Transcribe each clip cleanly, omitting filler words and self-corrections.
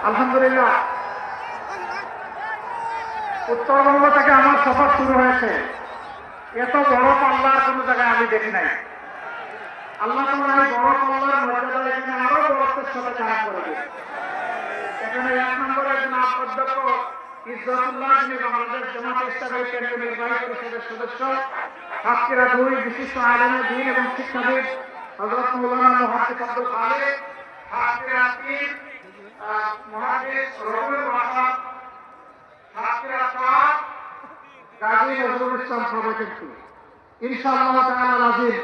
আলহামদুলিল্লাহ, উত্তরবঙ্গ থেকে আমার সফর শুরু হয়েছে। এত বড় পাল্লার কোন জায়গায় আমি দেখি নাই। আল্লাহ তাআলা এই বড় পাল্লার মর্যাদা এখানে আরো বড়ত্বের সাথে কাজ করবে। এখানে 1 নম্বরে জনাব অধ্যক্ষ ইজ্জতুল্লাহ, যিনি বাংলাদেশ জামাতে ইসলামী কেন্দ্রীয় নির্বাহী পরিষদের সদস্য, সাতক্ষীরা 2 বিশিষ্ট আলেম দ্বীন এবং শিক্ষাবিদ হযরত মাওলানা মুহাদ্দিস আব্দুল খালেক, সাতক্ষীরা 3 মুহাদ্দিস রবিউল ওয়াহাব, সাতক্ষীরা 4 গাজী নজরুল ইসলাম প্রভৃতি। ইনশাআল্লাহ তাআলা রাজিব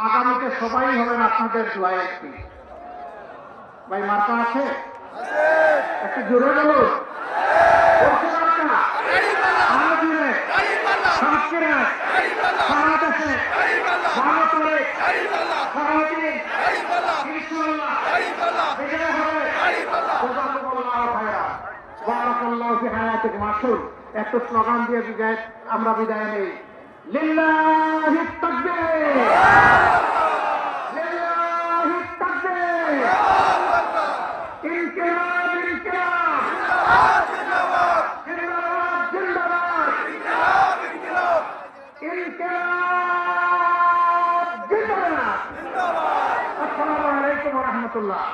আগামীতে সবাই হবেন আপনাদের দোয়ায়। একটি ভাই মার্কা আছে, একটু জোরে বলুন। একটু স্লোগান দিয়ে বিদায়, আমরা বিদায় নেই। লিল্লাহি তাকবীর, লিল্লাহি তাকবীর, ইনকিলাব ইনকিলাব, জিন্দাবাদ জিন্দাবাদ, জিন্দাবাদ ইনকিলাব ইনকিলাব, ইনকিলাব জিন্দাবাদ জিন্দাবাদ। আসসালামু আলাইকুম ওয়া রাহমাতুল্লাহ।